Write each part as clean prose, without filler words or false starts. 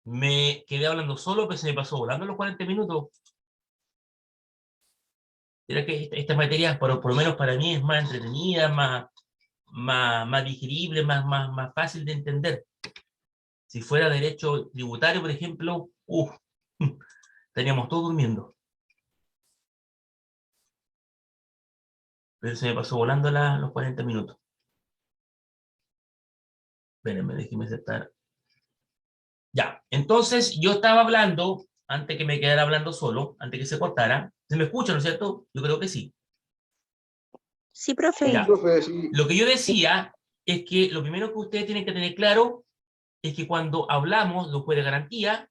Me quedé hablando solo, pero se me pasó volando los 40 minutos. Era que esta materia, por lo menos para mí, es más entretenida, más digerible, más fácil de entender. Si fuera derecho tributario, por ejemplo, estaríamos todos durmiendo. Pero se me pasó volando los 40 minutos. Espérenme, déjenme aceptar. Ya, entonces yo estaba hablando, antes que me quedara hablando solo, antes que se cortara. ¿Se me escucha, no es cierto? Yo creo que sí. Sí, profe. Ya. Profe, sí. Lo que yo decía es que lo primero que ustedes tienen que tener claro es que cuando hablamos de un juez de garantía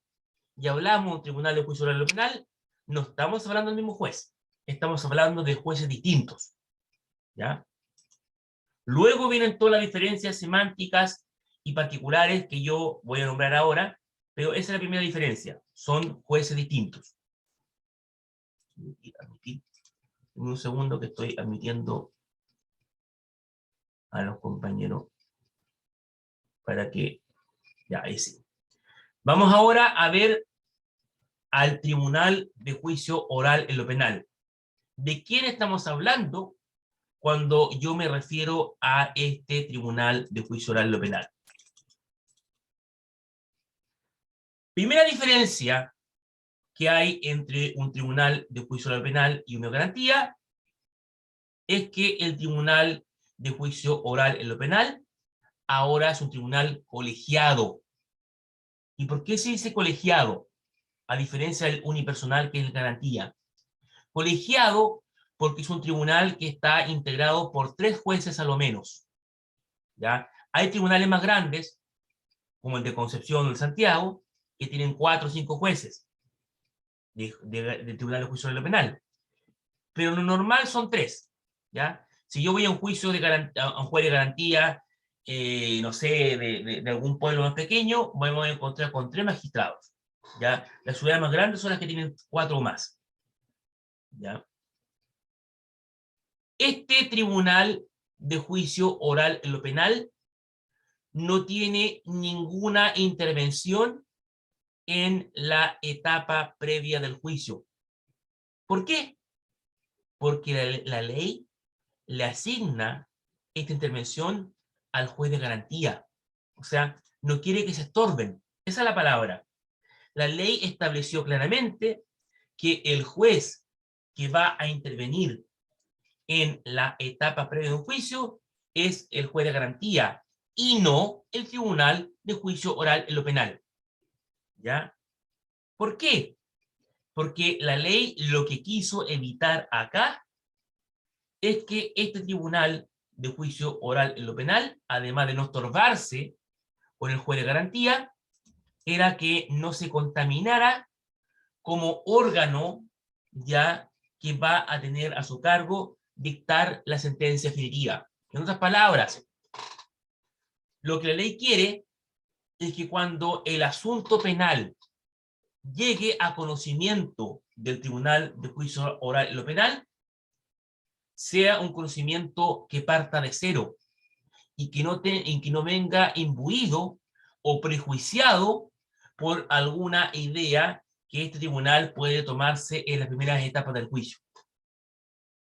y hablamos de un tribunal de juicio oral o penal, no estamos hablando del mismo juez. Estamos hablando de jueces distintos. ¿Ya? Luego vienen todas las diferencias semánticas y particulares que yo voy a nombrar ahora, pero esa es la primera diferencia. Son jueces distintos. Admitir. Un segundo que estoy admitiendo a los compañeros para que... Ya, ahí sí. Vamos ahora a ver al Tribunal de Juicio Oral en lo Penal. ¿De quién estamos hablando cuando yo me refiero a este Tribunal de Juicio Oral en lo Penal? Primera diferencia que hay entre un Tribunal de Juicio Oral Penal y una garantía es que el Tribunal de Juicio Oral en lo Penal ahora es un tribunal colegiado. ¿Y por qué se dice colegiado? A diferencia del unipersonal que es garantía. Colegiado porque es un tribunal que está integrado por 3 jueces a lo menos. ¿Ya? Hay tribunales más grandes, como el de Concepción o el de Santiago, que tienen 4 o 5 jueces de Tribunal de Juicio de lo Penal. Pero lo normal son 3. ¿Ya? Si yo voy a un juicio a un juez de garantía, no sé, de algún pueblo más pequeño, vamos a encontrar con 3 magistrados. ¿Ya? Las ciudades más grandes son las que tienen 4 o más. ¿Ya? Este tribunal de juicio oral en lo penal no tiene ninguna intervención en la etapa previa del juicio. ¿Por qué? Porque la ley le asigna esta intervención al juez de garantía. O sea, no quiere que se estorben. Esa es la palabra. La ley estableció claramente que el juez que va a intervenir en la etapa previa de un juicio es el juez de garantía y no el tribunal de juicio oral en lo penal. ¿Ya? ¿Por qué? Porque la ley lo que quiso evitar acá es que este tribunal de juicio oral en lo penal, además de no estorbarse con el juez de garantía, era que no se contaminara como órgano ya que va a tener a su cargo dictar la sentencia definitiva. En otras palabras, lo que la ley quiere es que cuando el asunto penal llegue a conocimiento del Tribunal de Juicio Oral en lo Penal, sea un conocimiento que parta de cero y que no venga imbuido o prejuiciado por alguna idea que este tribunal puede tomarse en las primeras etapas del juicio.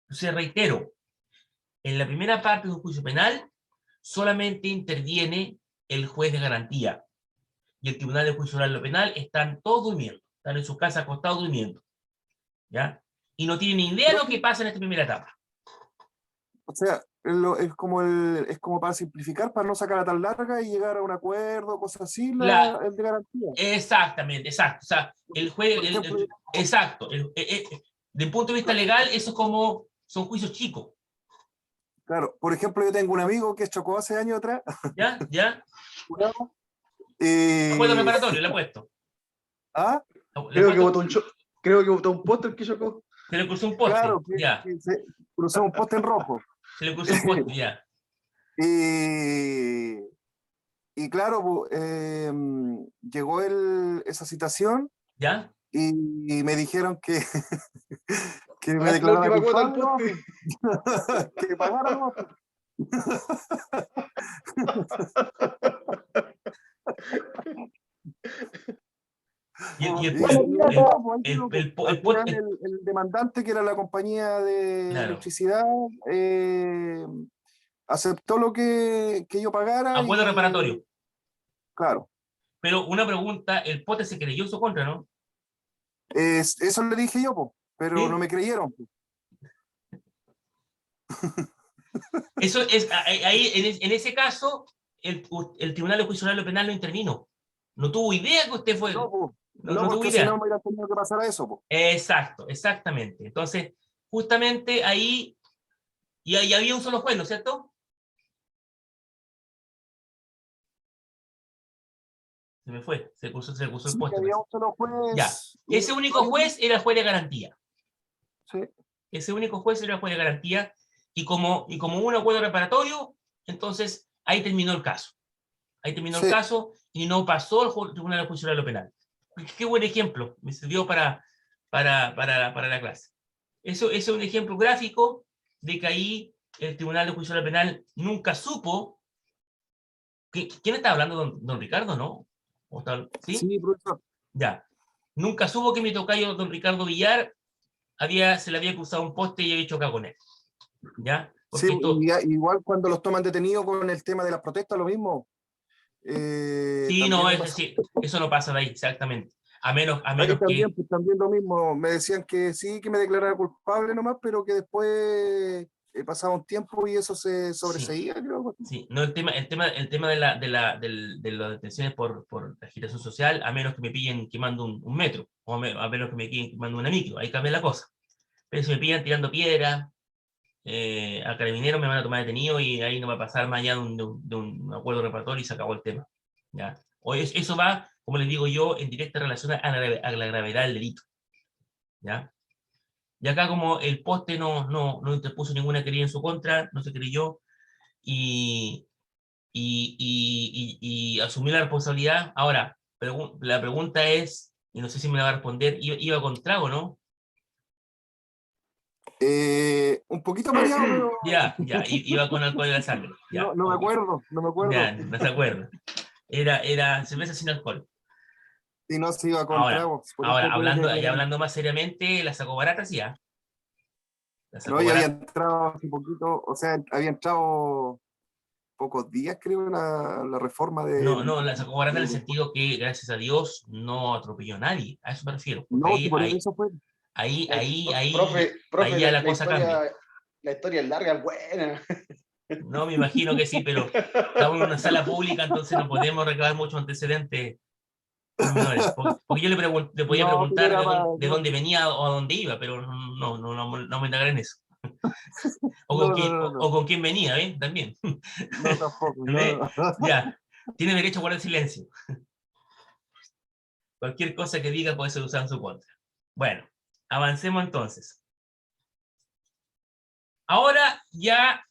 Entonces, reitero, en la primera parte de un juicio penal solamente interviene el juez de garantía y el Tribunal de Juicio Oral en lo Penal están todos durmiendo, están en sus casas acostados durmiendo, ¿ya? Y no tienen ni idea de lo que pasa en esta primera etapa. O sea, es como para simplificar, para no sacarla tan larga y llegar a un acuerdo, cosas así, el de garantía. Exactamente, exacto. O sea, el juez, exacto. Desde el punto de vista legal, eso es como, son juicios chicos. Claro, por ejemplo, yo tengo un amigo que chocó hace años atrás. ¿Ya? ¿Ya? Eh, Apuesto preparatorio, le he puesto. ¿Ah? Creo que botó un póster que chocó. Se le cruzó un poste, Claro, ya. que se cruzó un poste en rojo. Se le cruzó un poste, ya. Y claro, llegó esa citación ¿Ya? y me dijeron que, que me La declarara última cuota del culpable, poste. que pagara nomás. Y Y sí, al final el- el demandante, que era la compañía de claro, electricidad, aceptó lo que yo pagara acuerdo reparatorio. y, claro, Pero una pregunta, el pote se creyó en su contra, ¿no? eso le dije yo, po, pero no ¿Sí? me creyeron. Eso es, ahí, en ese caso, el Tribunal de Juicio Oral y Penal no intervino. No tuvo idea que usted fue, No, po, no, no, no tuvo porque si no idea. me hubiera tenido que pasar a eso, po. Exacto, exactamente. Entonces, justamente ahí, y ahí había un solo juez, ¿no es cierto? Se cruzó el Sí, puesto, había parece. un solo Ya, juez y ese único juez era el juez de garantía. sí, Ese único juez era el juez de garantía, y como un acuerdo reparatorio, entonces ahí terminó el caso. Ahí terminó el sí. caso y no pasó al Tribunal de Juicio Oral y Penal. Qué buen ejemplo, me sirvió para la clase. Eso es un ejemplo gráfico de que ahí el Tribunal de Juicio Oral y Penal nunca supo. ¿Quién está hablando? Don Ricardo, ¿no? ¿Sí? Sí, profesor. Ya. Nunca supo que mi tocayo, don Ricardo Villar, se le había cruzado un poste y había chocado con él. ¿Ya? Sí, Porque esto, igual cuando los toman detenidos con el tema de las protestas, lo mismo. sí, También no, me es pasó. decir, eso no pasa de ahí, exactamente. A Ahí menos también, que, pues, también lo mismo. Me decían que sí, que me declarara culpable nomás, pero que después pasaba un tiempo y eso se sí, sobreseía, creo. sí, no, el tema de las detenciones por agitación social, a menos que me pillen quemando un metro, a menos que me pillen quemando una micro, ahí cambia la cosa. Pero si me pillan tirando piedra, a carabineros me van a tomar detenido y ahí no va a pasar más allá de un acuerdo reparatorio y se acabó el tema. ¿Ya? Eso va, como les digo yo, en directa relación a la gravedad del delito. ¿Ya? Y acá, como el poste no interpuso ninguna querella en su contra, no se creyó, y, y asumió la responsabilidad. Ahora, la pregunta es, y no sé si me la va a responder, ¿iba con trago, no? Un poquito mareado, pero Ya, iba con alcohol en la sangre. no, Ya, no me ok. acuerdo, no me Ya, acuerdo. no se acuerda. Era cerveza sin alcohol. Y no se iba con Ahora, tragos, por eso tuve ya que... hablando más seriamente, la sacó barata, sí, ¿ah? La No, sacó y había barata. entrado hace poquito, o sea, había entrado pocos días, creo, la reforma No, del... no, la sacó barata en el sentido que, gracias a Dios, no atropelló a nadie. A eso me refiero. Porque No, sí, por eso fue. ahí Profe, ya la cosa cambia. la historia es larga, es buena. No, me imagino que sí, pero estamos en una sala pública, entonces no podemos recabar muchos antecedentes pormenores. Porque yo le podía No, pero preguntar era para... de dónde venía o a dónde iba, pero no me indagar en eso. No, no, no, O no, con quién venía, ¿eh? También. no, tampoco, ¿Ve? no. Ya, tiene derecho a guardar silencio. Cualquier cosa que diga puede ser usada en su contra. Bueno, avancemos entonces. Ahora ya,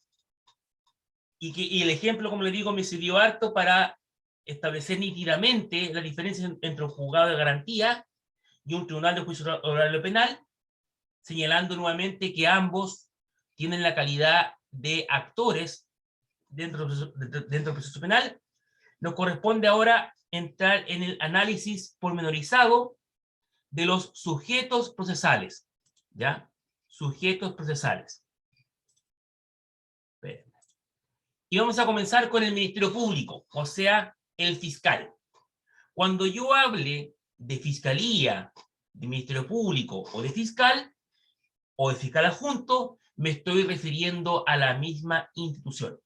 y el ejemplo, como le digo, me sirvió harto para establecer nítidamente la diferencia entre un juzgado de garantía y un tribunal de juicio oral o penal, señalando nuevamente que ambos tienen la calidad de actores dentro del proceso penal. Nos corresponde ahora entrar en el análisis pormenorizado de los sujetos procesales. ¿Ya? Sujetos procesales. Y vamos a comenzar con el Ministerio Público, o sea, el fiscal. Cuando yo hable de fiscalía, de Ministerio Público o de fiscal adjunto, me estoy refiriendo a la misma institución.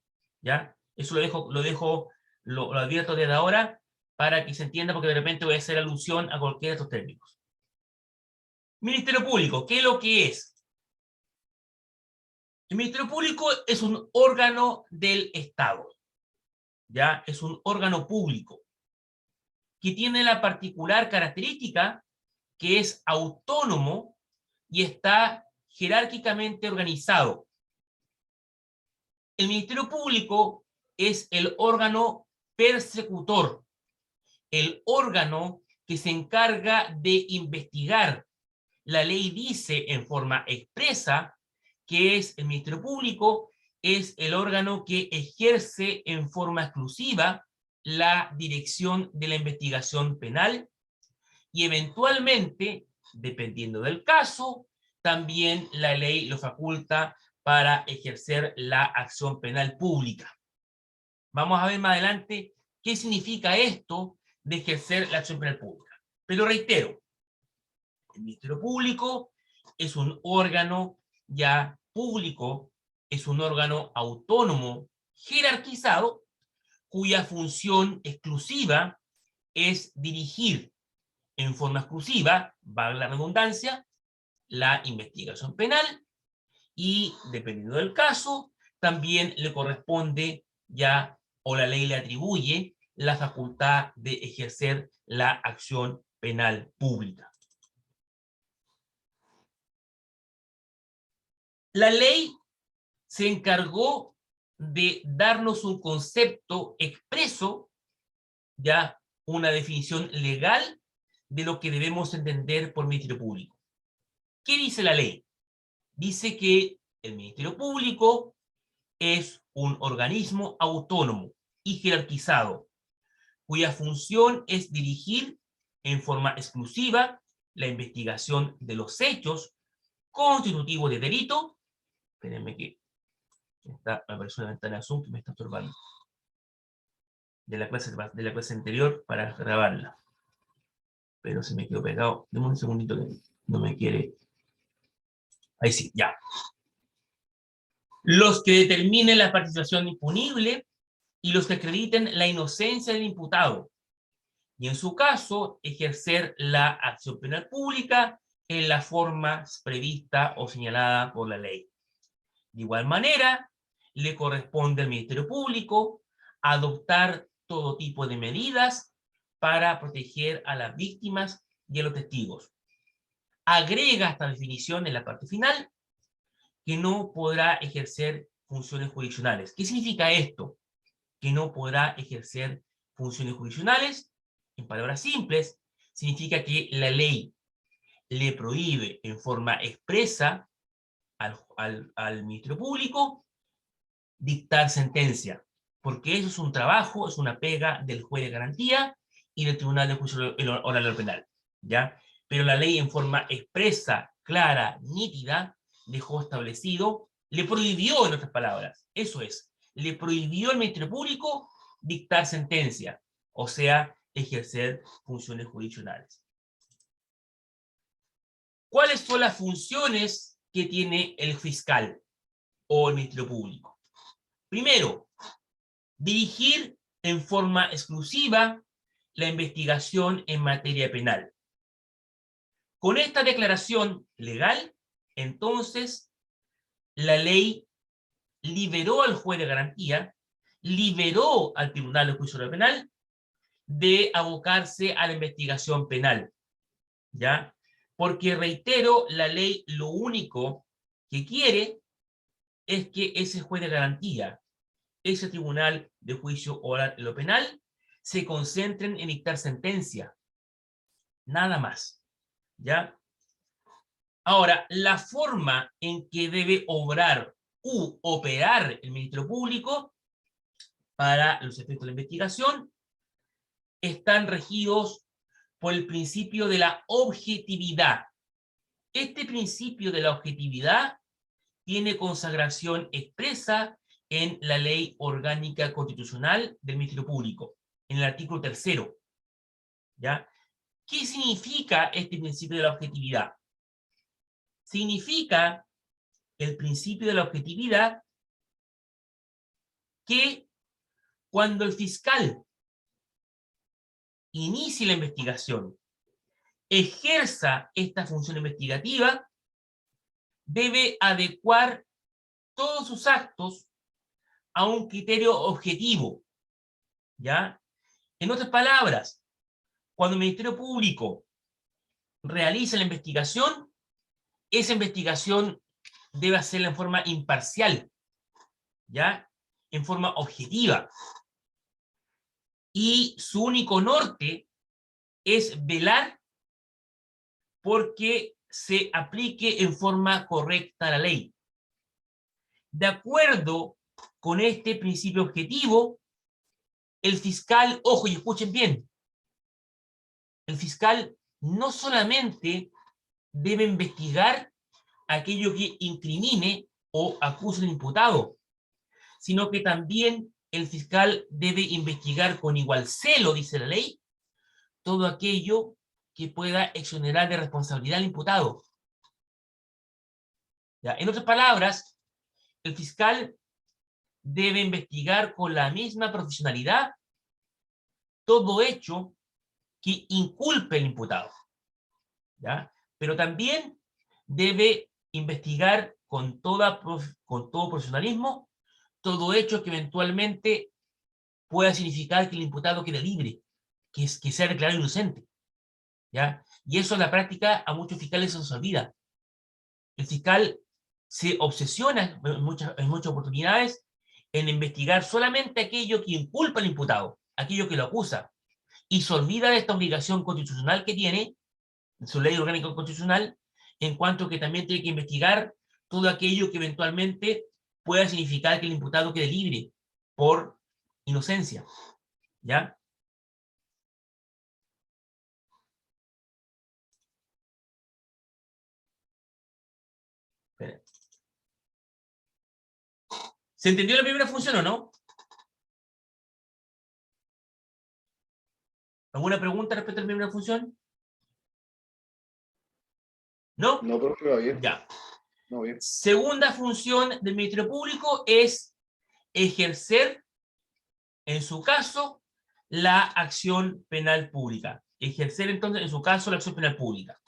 ¿Ya? Eso lo advierto desde ahora para que se entienda, porque de repente voy a hacer alusión a cualquiera de estos términos. Ministerio Público, ¿qué es lo que es? El Ministerio Público es un órgano del Estado, ¿ya? Es un órgano público que tiene la particular característica que es autónomo y está jerárquicamente organizado. El Ministerio Público es el órgano persecutor, el órgano que se encarga de investigar. La ley dice en forma expresa que el Ministerio Público es el órgano que ejerce en forma exclusiva la dirección de la investigación penal y eventualmente, dependiendo del caso, también la ley lo faculta para ejercer la acción penal pública. Vamos a ver más adelante qué significa esto de ejercer la acción penal pública. Pero reitero, el Ministerio Público es un órgano ya público, es un órgano autónomo, jerarquizado, cuya función exclusiva es dirigir en forma exclusiva, valga la redundancia, la investigación penal y, dependiendo del caso, también le corresponde ya, o la ley le atribuye, la facultad de ejercer la acción penal pública. La ley se encargó de darnos un concepto expreso, ya una definición legal de lo que debemos entender por Ministerio Público. ¿Qué dice la ley? Dice que el Ministerio Público es un organismo autónomo y jerarquizado, cuya función es dirigir en forma exclusiva la investigación de los hechos constitutivos de delito. Espérenme que me apareció una ventana de Zoom que me está estorbando. De la clase anterior para grabarla. Pero se me quedó pegado. Deme un segundito que no me quiere. Ahí sí, ya. Los que determinen la participación impunible y los que acrediten la inocencia del imputado. Y en su caso, ejercer la acción penal pública en la forma prevista o señalada por la ley. De igual manera, le corresponde al Ministerio Público adoptar todo tipo de medidas para proteger a las víctimas y a los testigos. Agrega esta definición en la parte final que no podrá ejercer funciones jurisdiccionales. ¿Qué significa esto? Que no podrá ejercer funciones jurisdiccionales, en palabras simples, significa que la ley le prohíbe en forma expresa al Ministerio Público dictar sentencia, porque eso es un trabajo, es una pega del juez de garantía y del Tribunal de Juicio Oral Penal, ¿ya? Pero la ley en forma expresa, clara, nítida, dejó establecido, le prohibió, en otras palabras, eso es, le prohibió al Ministerio Público dictar sentencia, o sea, ejercer funciones jurisdiccionales. ¿Cuáles son las funciones que tiene el fiscal o el Ministerio Público? Primero, dirigir en forma exclusiva la investigación en materia penal. Con esta declaración legal, entonces, la ley liberó al juez de garantía, liberó al Tribunal de Juicio Oral Penal de abocarse a la investigación penal, ¿ya? Porque, reitero, la ley lo único que quiere es que ese juez de garantía, ese Tribunal de Juicio Oral en lo penal, se concentren en dictar sentencia. Nada más, ¿ya? Ahora, la forma en que debe obrar u operar el Ministerio Público para los efectos de la investigación están regidos por el principio de la objetividad. Este principio de la objetividad tiene consagración expresa en la Ley Orgánica Constitucional del Ministerio Público, en el artículo 3º. ¿Ya? ¿Qué significa este principio de la objetividad? Significa el principio de la objetividad que cuando el fiscal inicie la investigación, ejerza esta función investigativa, debe adecuar todos sus actos a un criterio objetivo, ¿ya? En otras palabras, cuando el Ministerio Público realiza la investigación, esa investigación debe hacerla en forma imparcial, ¿ya? En forma objetiva. Y su único norte es velar porque se aplique en forma correcta la ley. De acuerdo con este principio objetivo, el fiscal, ojo y escuchen bien, el fiscal no solamente debe investigar aquello que incrimine o acuse al imputado, sino que también el fiscal debe investigar con igual celo, dice la ley, todo aquello que pueda exonerar de responsabilidad al imputado. ¿Ya? En otras palabras, el fiscal debe investigar con la misma profesionalidad todo hecho que inculpe al imputado, ¿ya? Pero también debe investigar con todo profesionalismo todo hecho que eventualmente pueda significar que el imputado quede libre, que sea declarado inocente, ¿ya? Y eso en la práctica a muchos fiscales se nos olvida. El fiscal se obsesiona en muchas oportunidades en investigar solamente aquello que inculpa al imputado, aquello que lo acusa, y se olvida de esta obligación constitucional que tiene, su ley orgánica constitucional, en cuanto que también tiene que investigar todo aquello que eventualmente pueda significar que el imputado quede libre por inocencia, ¿ya? Espera. ¿Se entendió la primera función o no? ¿Alguna pregunta respecto a la primera función? ¿No? No, profe, va bien. Ya. No, bien. Segunda función del Ministerio Público es ejercer, en su caso, la acción penal pública. Ejercer, entonces, en su caso, la acción penal pública.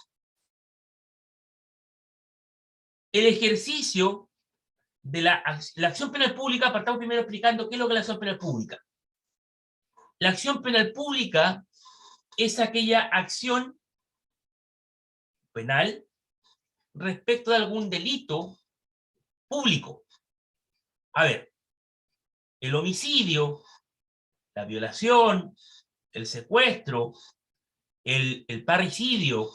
El ejercicio de la acción penal pública, partamos primero explicando qué es lo que es la acción penal pública. La acción penal pública es aquella acción penal respecto de algún delito público. A ver, el homicidio, la violación, el secuestro, el parricidio,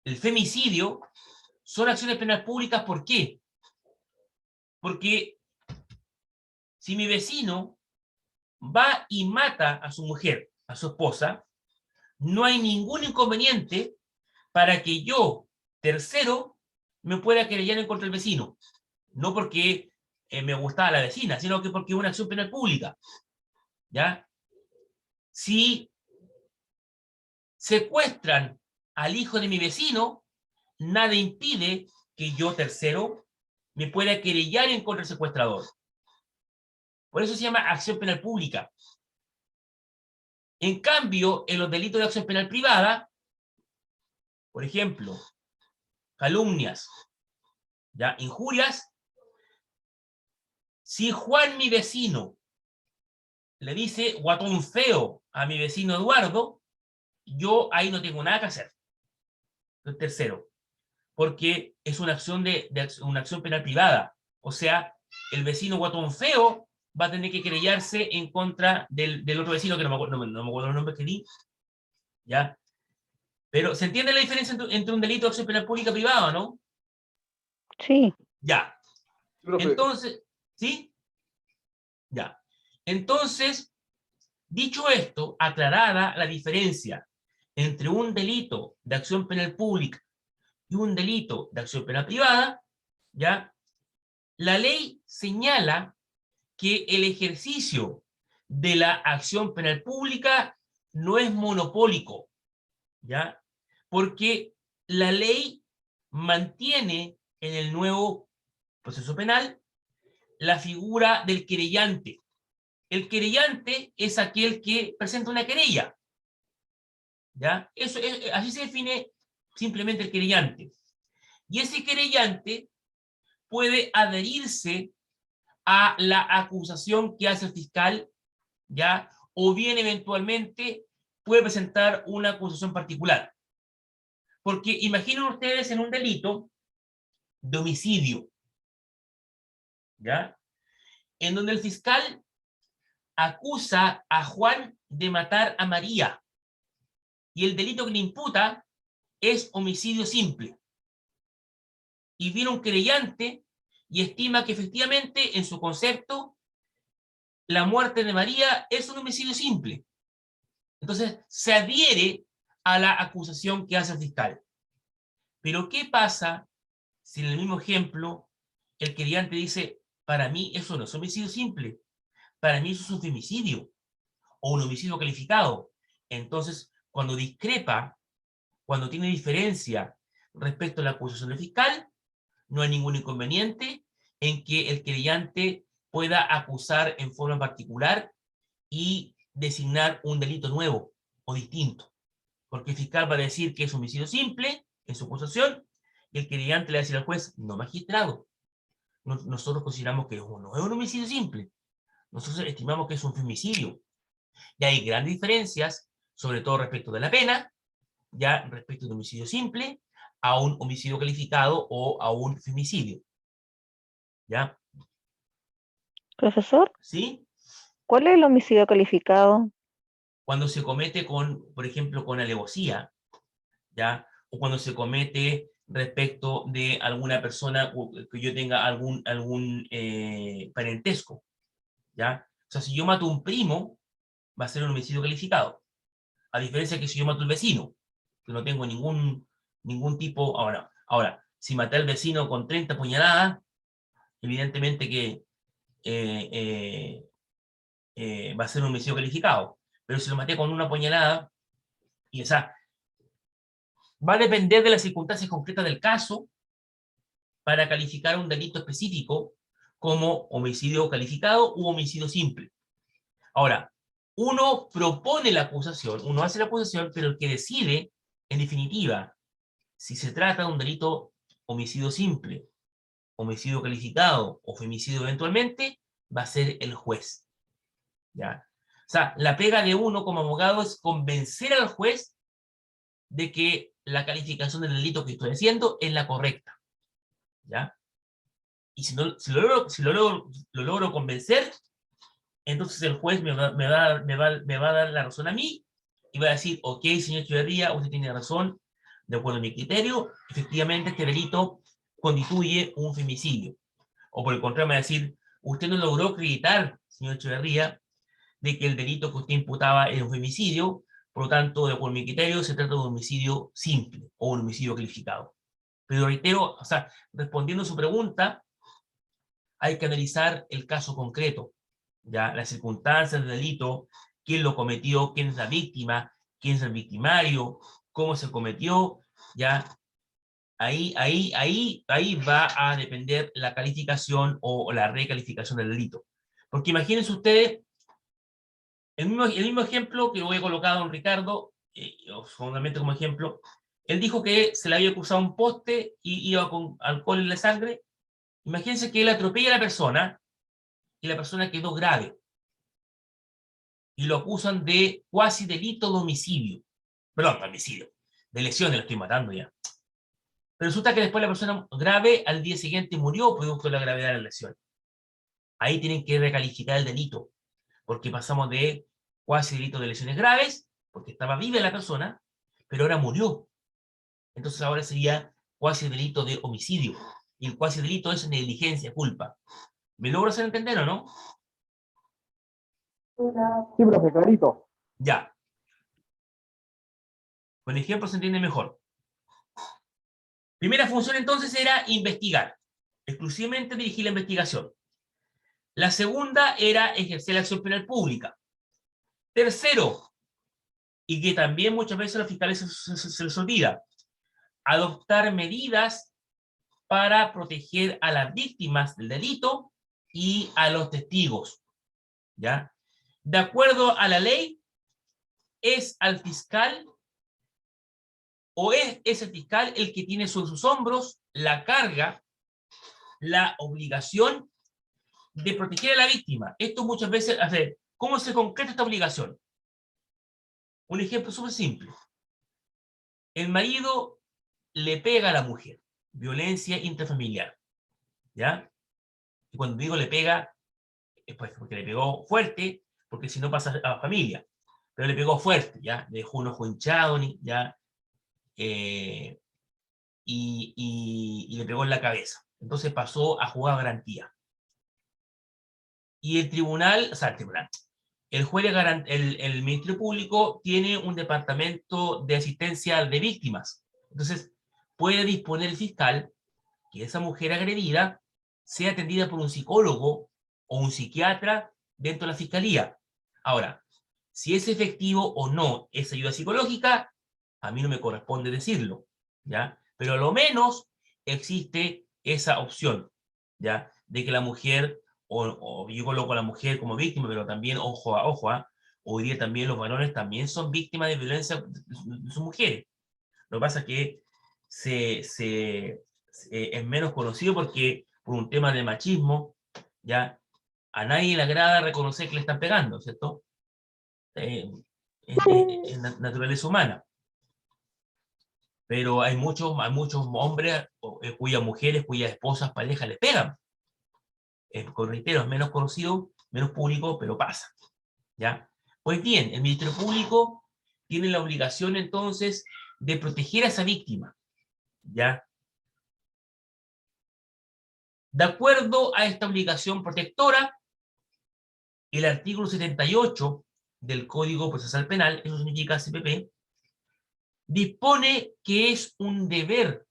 el femicidio, son acciones penales públicas. ¿Por qué? Porque si mi vecino va y mata a su mujer, a su esposa, no hay ningún inconveniente para que yo, tercero, me pueda querellar en contra del vecino. No porque me gustaba la vecina, sino que porque es una acción penal pública, ¿ya? Si secuestran al hijo de mi vecino, nada impide que yo, tercero, me pueda querellar en contra del secuestrador. Por eso se llama acción penal pública. En cambio, en los delitos de acción penal privada, por ejemplo, calumnias, ¿ya? Injurias, si Juan, mi vecino, le dice guatón feo a mi vecino Eduardo, yo ahí no tengo nada que hacer. El tercero, porque es una acción una acción penal privada. O sea, el vecino guatón feo va a tener que querellarse en contra del otro vecino, que no me acuerdo los nombres que di, ¿ya? Pero, ¿se entiende la diferencia entre un delito de acción penal pública y privada, no? Sí. Ya. Profe, Entonces, ¿sí? Ya. Entonces, dicho esto, aclarada la diferencia entre un delito de acción penal pública y un delito de acción penal privada, ¿ya? La ley señala que el ejercicio de la acción penal pública no es monopólico, ¿ya? Porque la ley mantiene en el nuevo proceso penal la figura del querellante. El querellante es aquel que presenta una querella, ¿ya? Eso es, así se define simplemente el querellante. Y ese querellante puede adherirse a la acusación que hace el fiscal, ¿ya? O bien eventualmente puede presentar una acusación particular. Porque imaginen ustedes en un delito de homicidio, ¿ya? En donde el fiscal acusa a Juan de matar a María y el delito que le imputa es homicidio simple. Y viene un querellante y estima que efectivamente, en su concepto, la muerte de María es un homicidio simple. Entonces, se adhiere a la acusación que hace el fiscal. Pero ¿qué pasa si en el mismo ejemplo el querellante dice, para mí eso no es homicidio simple, para mí eso es un femicidio o un homicidio calificado? Entonces, cuando discrepa, cuando tiene diferencia respecto a la acusación del fiscal, no hay ningún inconveniente en que el querellante pueda acusar en forma particular y designar un delito nuevo o distinto. Porque el fiscal va a decir que es homicidio simple en su acusación y el querellante le va a decir al juez, no, magistrado, nosotros consideramos que no es un homicidio simple, nosotros estimamos que es un femicidio. Y hay grandes diferencias, sobre todo respecto de la pena, ya respecto de un homicidio simple a un homicidio calificado o a un femicidio. ¿Ya? Profesor, ¿Sí? ¿cuál es el homicidio calificado? Cuando se comete con, por ejemplo, con alevosía, ¿ya? O cuando se comete respecto de alguna persona que yo tenga algún parentesco, ¿ya? O sea, si yo mato a un primo, va a ser un homicidio calificado. A diferencia que si yo mato al vecino, que no tengo ningún tipo... Ahora, si maté al vecino con 30 puñaladas, evidentemente que va a ser un homicidio calificado. Pero si lo maté con una puñalada, y o sea, va a depender de las circunstancias concretas del caso para calificar un delito específico como homicidio calificado u homicidio simple. Ahora, uno propone la acusación, uno hace la acusación, pero el que decide, en definitiva, si se trata de un delito homicidio simple, homicidio calificado o femicidio eventualmente, va a ser el juez. ¿Ya? O sea, la pega de uno como abogado es convencer al juez de que la calificación del delito que estoy haciendo es la correcta. ¿Ya? Y si lo logro convencer, entonces el juez me va a dar la razón a mí y va a decir, ok, señor Echeverría, usted tiene razón, de acuerdo a mi criterio, efectivamente este delito constituye un femicidio. O por el contrario, me va a decir, usted no logró acreditar, señor Echeverría, de que el delito que usted imputaba era un femicidio, por lo tanto, de acuerdo a mi criterio, se trata de un homicidio simple o un homicidio calificado. Pero reitero, o sea, respondiendo a su pregunta, hay que analizar el caso concreto, ¿ya? Las circunstancias del delito, quién lo cometió, quién es la víctima, quién es el victimario, cómo se cometió, ¿ya? Ahí va a depender la calificación o la recalificación del delito. Porque imagínense ustedes, el mismo ejemplo que voy a colocar a don Ricardo, solamente como ejemplo, él dijo que se le había cruzado un poste y iba con alcohol en la sangre. Imagínense que él atropella a la persona y la persona quedó grave. Y lo acusan de cuasi delito de homicidio. Perdón, de homicidio. De lesiones, lo estoy matando ya. Pero resulta que después la persona grave al día siguiente murió producto de la gravedad de la lesión. Ahí tienen que recalificar el delito, porque pasamos de cuasi delito de lesiones graves, porque estaba viva la persona, pero ahora murió. Entonces ahora sería cuasi delito de homicidio. Y el cuasi delito es negligencia, culpa. ¿Me logro hacer entender o no? Sí, profe, clarito. Ya. Con ejemplo se entiende mejor. Primera función entonces era investigar. Exclusivamente dirigir la investigación. La segunda era ejercer la acción penal pública. Tercero, y que también muchas veces a los fiscales se les olvida, adoptar medidas para proteger a las víctimas del delito y a los testigos. ¿Ya? De acuerdo a la ley, es al fiscal o es ese fiscal el que tiene sobre sus hombros la carga, la obligación de proteger a la víctima. Esto muchas veces, ¿cómo se concreta esta obligación? Un ejemplo súper simple. El marido le pega a la mujer, violencia intrafamiliar, ¿ya? Y cuando digo le pega, es pues porque le pegó fuerte, porque si no pasa a la familia, pero le pegó fuerte, ¿ya? Le dejó un ojo hinchado, ¿ya? Y le pegó en la cabeza. Entonces pasó a jugar garantía. Y el tribunal, o sea, el Ministerio Público tiene un departamento de asistencia de víctimas. Entonces, puede disponer el fiscal que esa mujer agredida sea atendida por un psicólogo o un psiquiatra dentro de la fiscalía. Ahora, si es efectivo o no esa ayuda psicológica, a mí no me corresponde decirlo, ¿ya? Pero a lo menos existe esa opción, ¿ya? De que la mujer, o yo coloco a la mujer como víctima, pero también, ojo a ojo, hoy día también los varones también son víctimas de violencia de sus mujeres. Lo que pasa es que es menos conocido porque por un tema de machismo, ¿ya? A nadie le agrada reconocer que le están pegando, ¿cierto? Es naturaleza humana. Pero hay muchos hombres cuyas mujeres, cuyas esposas, parejas les pegan. Reitero, es menos conocido, menos público, pero pasa, ¿ya? Pues bien, el Ministerio Público tiene la obligación entonces de proteger a esa víctima, ¿ya? De acuerdo a esta obligación protectora, el artículo 78 del Código Procesal Penal, eso significa CPP, dispone que es un deber,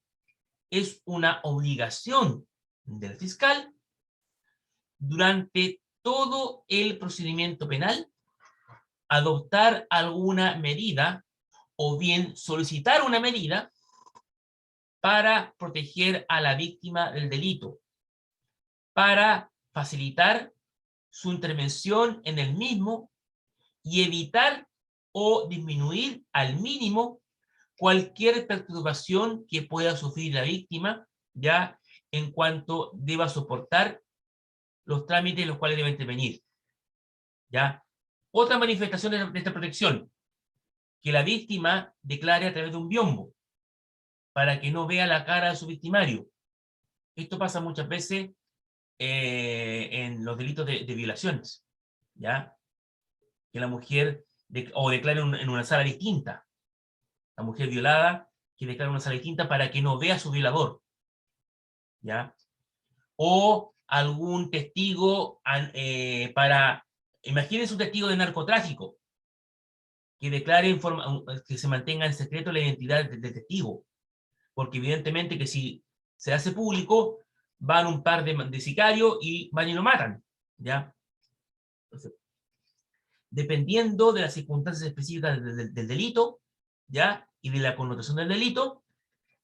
es una obligación del fiscal durante todo el procedimiento penal adoptar alguna medida o bien solicitar una medida para proteger a la víctima del delito, para facilitar su intervención en el mismo y evitar o disminuir al mínimo cualquier perturbación que pueda sufrir la víctima, ya en cuanto deba soportar los trámites en los cuales debe intervenir. ¿Ya? Otra manifestación de esta protección, que la víctima declare a través de un biombo, para que no vea la cara de su victimario. Esto pasa muchas veces en los delitos de violaciones, ¿ya? Que la mujer declare en una sala distinta. La mujer violada que declara en una sala distinta para que no vea a su violador, ¿ya? O algún testigo imagínense un testigo de narcotráfico que declare que se mantenga en secreto la identidad del testigo, porque evidentemente que si se hace público, van un par de sicarios y van y lo matan, ¿ya? Entonces, dependiendo de las circunstancias específicas del delito, ¿ya? Y de la connotación del delito,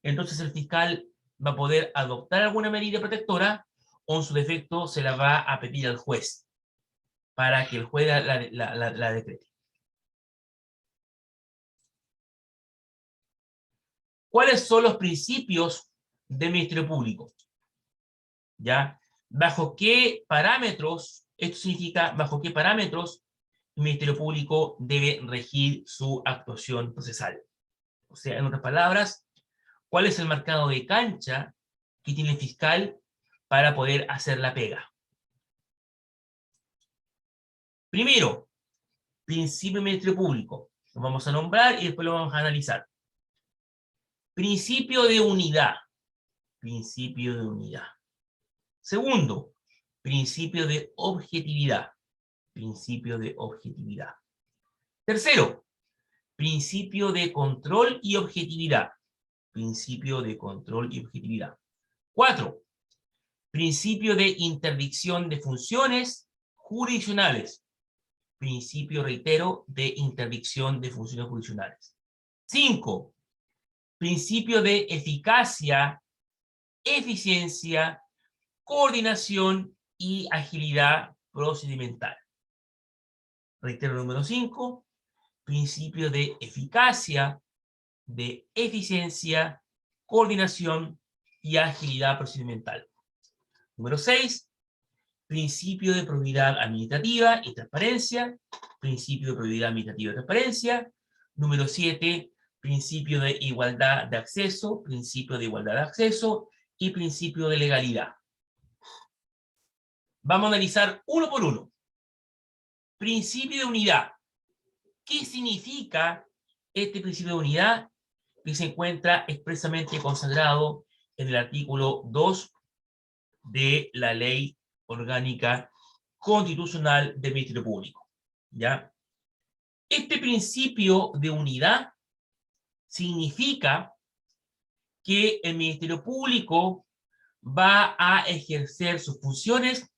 entonces el fiscal va a poder adoptar alguna medida protectora o en su defecto se la va a pedir al juez para que el juez la decrete. ¿Cuáles son los principios del Ministerio Público? ¿Ya? ¿Bajo qué parámetros, esto significa bajo qué parámetros el Ministerio Público debe regir su actuación procesal? O sea, en otras palabras, ¿cuál es el marcado de cancha que tiene el fiscal para poder hacer la pega? Primero, principio del Ministerio Público. Lo vamos a nombrar y después lo vamos a analizar. Principio de unidad. Principio de unidad. Segundo, principio de objetividad. Principio de objetividad. Tercero, principio de control y objetividad. Principio de control y objetividad. 4. Principio de interdicción de funciones jurisdiccionales. Principio, reitero, de interdicción de funciones jurisdiccionales. 5. Principio de eficacia, eficiencia, coordinación y agilidad procedimental. Reitero, número 5. Principio de eficacia, de eficiencia, coordinación y agilidad procedimental. Número 6. Principio de probidad administrativa y transparencia. Principio de probidad administrativa y transparencia. Número 7. Principio de igualdad de acceso. Principio de igualdad de acceso. Y principio de legalidad. Vamos a analizar uno por uno. Principio de unidad. ¿Qué significa este principio de unidad? Que se encuentra expresamente consagrado en el artículo 2 de la Ley Orgánica Constitucional del Ministerio Público. ¿Ya? Este principio de unidad significa que el Ministerio Público va a ejercer sus funciones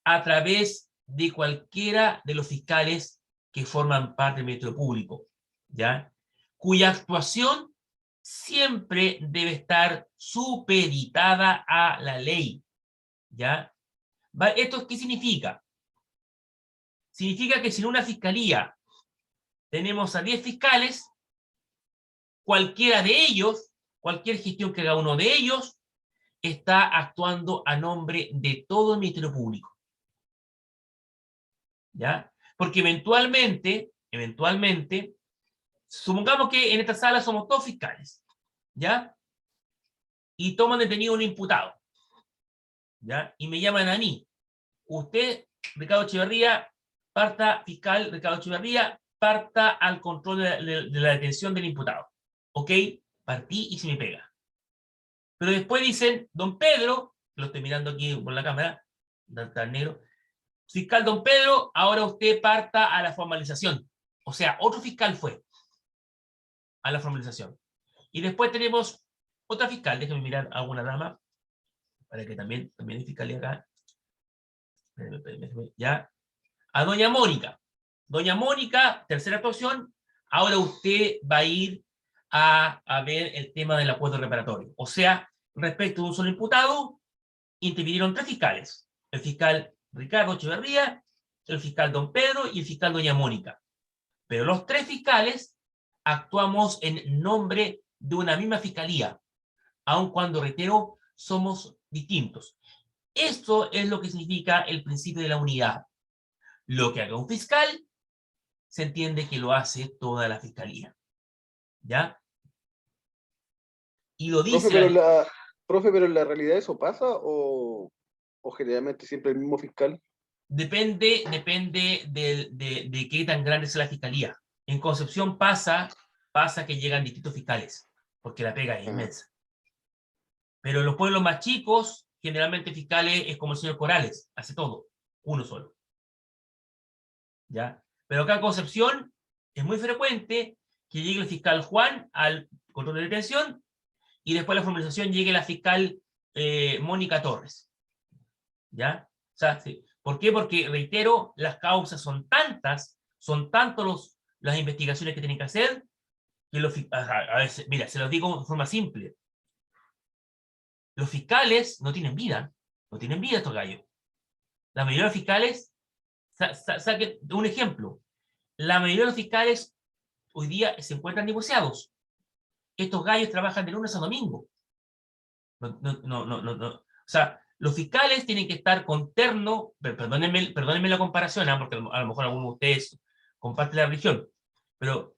a través de cualquiera de los fiscales que forman parte del Ministerio Público, ¿ya? Cuya actuación siempre debe estar supeditada a la ley, ¿ya? ¿Esto qué significa? Significa que si en una fiscalía tenemos a 10 fiscales, cualquiera de ellos, cualquier gestión que haga uno de ellos, está actuando a nombre de todo el Ministerio Público. ¿Ya? Porque eventualmente, supongamos que en esta sala somos todos fiscales, ¿ya? Y toman detenido a un imputado, ¿ya? Y me llaman a mí. Usted, Ricardo Echeverría, fiscal Ricardo Echeverría, parta al control de la detención del imputado. ¿Ok? Partí y se me pega. Pero después dicen, don Pedro, lo estoy mirando aquí por la cámara, está negro, fiscal don Pedro, ahora usted parta a la formalización. O sea, otro fiscal fue a la formalización. Y después tenemos otra fiscal, déjenme mirar alguna dama, para que también hay fiscalía acá. Ya. A doña Mónica. Doña Mónica, tercera actuación, ahora usted va a ir a ver el tema del acuerdo reparatorio. O sea, respecto a un solo imputado, intervinieron 3 fiscales. El fiscal Ricardo Echeverría, el fiscal don Pedro y el fiscal doña Mónica. Pero los 3 fiscales actuamos en nombre de una misma fiscalía, aun cuando, reitero, somos distintos. Esto es lo que significa el principio de la unidad. Lo que haga un fiscal, se entiende que lo hace toda la fiscalía. ¿Ya? Y lo dice... Profe, pero en la realidad eso pasa o generalmente siempre el mismo fiscal. Depende de qué tan grande es la fiscalía. En Concepción pasa que llegan distintos fiscales, porque la pega es inmensa. Pero en los pueblos más chicos, generalmente fiscales es como el señor Corales, hace todo, uno solo. ¿Ya? Pero acá en Concepción es muy frecuente que llegue el fiscal Juan al control de detención y después de la formalización llegue la fiscal Mónica Torres. ¿Ya? O sea, sí. ¿Por qué? Porque, reitero, las causas son tantas, son tantas las investigaciones que tienen que hacer, que a veces, mira, se los digo de forma simple. Los fiscales no tienen vida estos gallos. La mayoría de los fiscales, saque un ejemplo, la mayoría de los fiscales hoy día se encuentran divorciados. Estos gallos trabajan de lunes a domingo. O sea, los fiscales tienen que estar con terno, perdónenme la comparación, porque a lo mejor algunos de ustedes comparten la religión, pero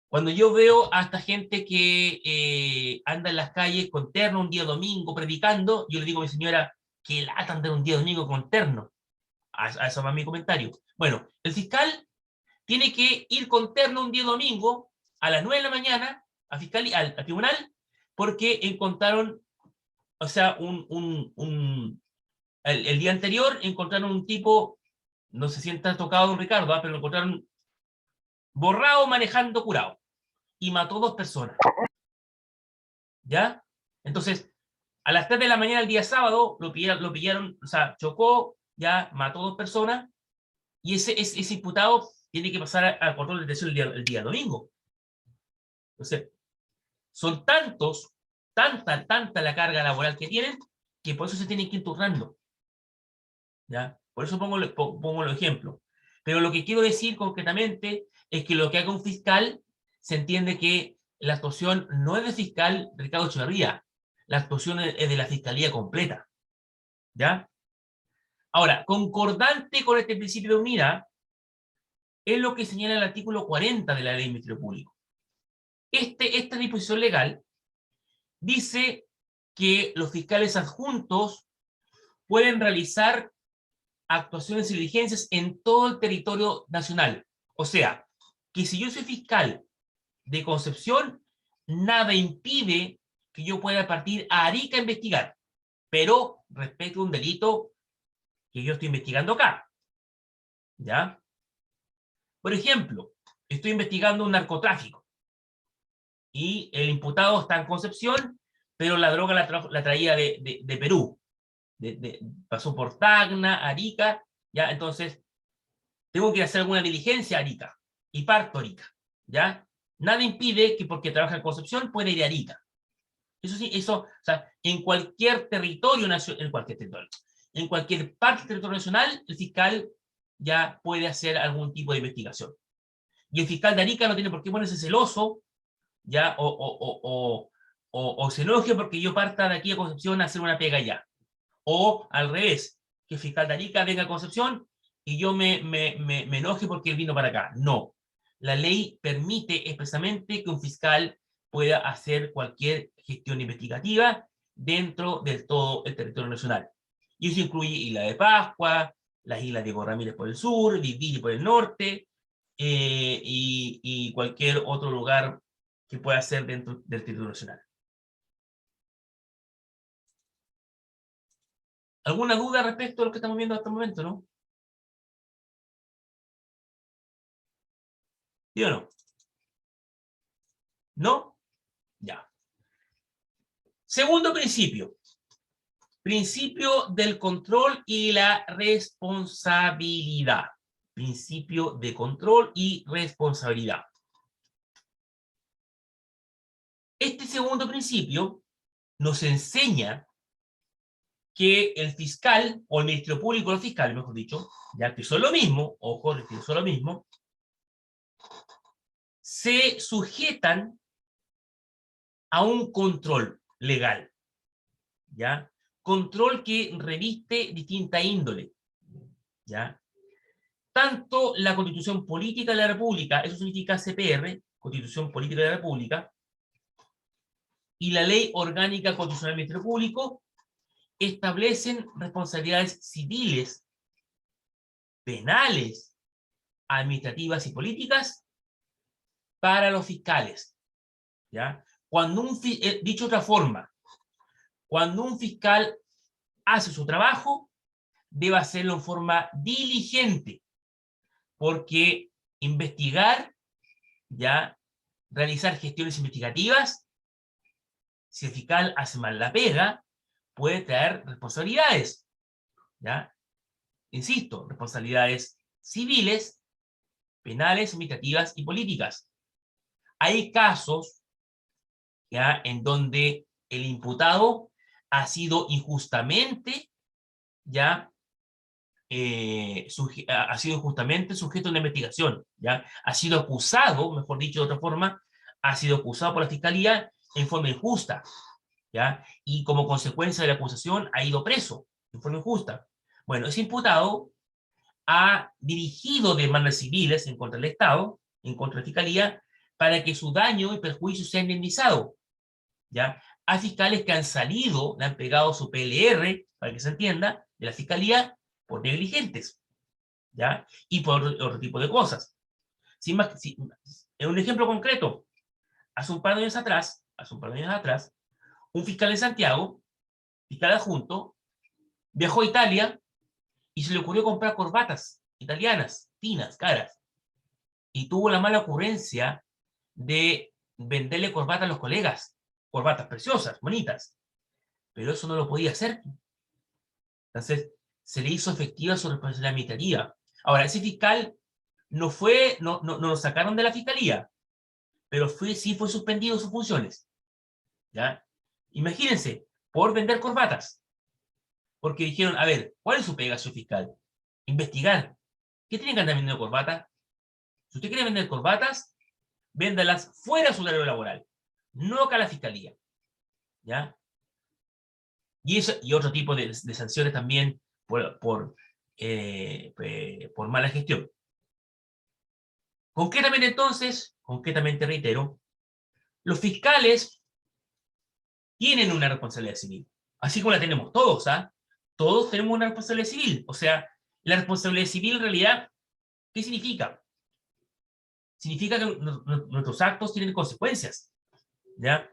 cuando yo veo a esta gente que anda en las calles con terno un día domingo predicando, yo le digo a mi señora que lata andar un día domingo con terno. A eso va mi comentario. Bueno, el fiscal tiene que ir con terno un día domingo a las 9 de la mañana al tribunal porque encontraron, o sea, el día anterior encontraron un tipo, no sé si está tocado don Ricardo, pero lo encontraron borrado manejando curado y mató 2 personas. ¿Ya? Entonces, a las 3 de la mañana el día sábado lo pillaron, o sea, chocó, ya mató 2 personas y ese imputado tiene que pasar al control de detención el día domingo. Entonces, son tanta la carga laboral que tienen, que por eso se tienen que ir turnando. ¿Ya? Por eso pongo el ejemplo. Pero lo que quiero decir concretamente es que lo que haga un fiscal, se entiende que la actuación no es del fiscal Ricardo Echeverría, la actuación es de la fiscalía completa. ¿Ya? Ahora, concordante con este principio de unidad, es lo que señala el artículo 40 de la Ley de Ministerio Público. Esta disposición legal dice que los fiscales adjuntos pueden realizar actuaciones y diligencias en todo el territorio nacional. O sea, que si yo soy fiscal de Concepción, nada impide que yo pueda partir a Arica a investigar, pero respecto a un delito que yo estoy investigando acá. ¿Ya? Por ejemplo, estoy investigando un narcotráfico y el imputado está en Concepción, pero la droga la traía de Perú. Pasó por Tacna, Arica, ¿ya? Entonces, tengo que hacer alguna diligencia a Arica y parto a Arica, ¿ya? Nada impide que porque trabaja en Concepción pueda ir a Arica. Eso sí, o sea, en cualquier territorio nacional, en cualquier parte del territorio nacional, el fiscal ya puede hacer algún tipo de investigación. Y el fiscal de Arica no tiene por qué ponerse celoso, ya, o se enoje porque yo parta de aquí a Concepción a hacer una pega allá. O al revés, que el fiscal de Arica venga a Concepción y yo me enoje porque él vino para acá. No. La ley permite expresamente que un fiscal pueda hacer cualquier gestión investigativa dentro de todo el territorio nacional. Y eso incluye Isla de Pascua, las islas Diego Ramírez por el sur, Viviri por el norte, y cualquier otro lugar que pueda ser dentro del territorio nacional. ¿Alguna duda respecto a lo que estamos viendo hasta el momento, no? ¿Sí o no? ¿No? Ya. Segundo principio. Principio del control y la responsabilidad. Principio de control y responsabilidad. Este segundo principio nos enseña que el fiscal, o el Ministerio Público, los fiscales, mejor dicho, ya que son lo mismo, ojo, que son lo mismo, se sujetan a un control legal, ¿ya? Control que reviste distinta índole, ¿ya? Tanto la Constitución Política de la República, eso significa CPR, Constitución Política de la República, y la Ley Orgánica Constitucional del Ministerio Público establecen responsabilidades civiles, penales, administrativas y políticas para los fiscales, ¿ya? Cuando dicho de otra forma, cuando un fiscal hace su trabajo, debe hacerlo en forma diligente, porque investigar, ya, realizar gestiones investigativas, si el fiscal hace mal la pega, puede traer responsabilidades, ¿ya? Insisto, responsabilidades civiles, penales, administrativas y políticas. Hay casos, ¿ya?, en donde el imputado ha sido injustamente, ¿ya?, ha sido injustamente sujeto a una investigación, ¿ya? Ha sido acusado, mejor dicho de otra forma, ha sido acusado por la fiscalía en forma injusta, ¿ya? Y como consecuencia de la acusación ha ido preso en forma injusta. Bueno, ese imputado ha dirigido demandas civiles en contra del Estado, en contra de la fiscalía, para que su daño y perjuicio sea indemnizado, ¿ya? Hay fiscales que han salido, le han pegado su PLR, para que se entienda, de la fiscalía por negligentes, ¿ya? Y por otro tipo de cosas. En un ejemplo concreto, hace un par de años atrás, un fiscal en Santiago, fiscal adjunto, viajó a Italia y se le ocurrió comprar corbatas italianas, finas, caras, y tuvo la mala ocurrencia de venderle corbatas a los colegas, corbatas preciosas, bonitas, pero eso no lo podía hacer. Entonces, se le hizo efectiva su responsabilidad administrativa. Ahora, ese fiscal no lo sacaron de la fiscalía, pero sí fue suspendido de sus funciones, ¿ya? Imagínense, por vender corbatas, porque dijeron, a ver, ¿cuál es su pega, su fiscal? Investigar. ¿Qué tienen que andar vendiendo corbatas? Si usted quiere vender corbatas, véndalas fuera de su horario laboral, no acá a la fiscalía, ¿ya? Y otro tipo de sanciones también por mala gestión. Concretamente reitero, los fiscales tienen una responsabilidad civil, así como la tenemos todos, ¿ah? Todos tenemos una responsabilidad civil. O sea, la responsabilidad civil en realidad, ¿qué significa? Significa que nuestros actos tienen consecuencias, ¿ya?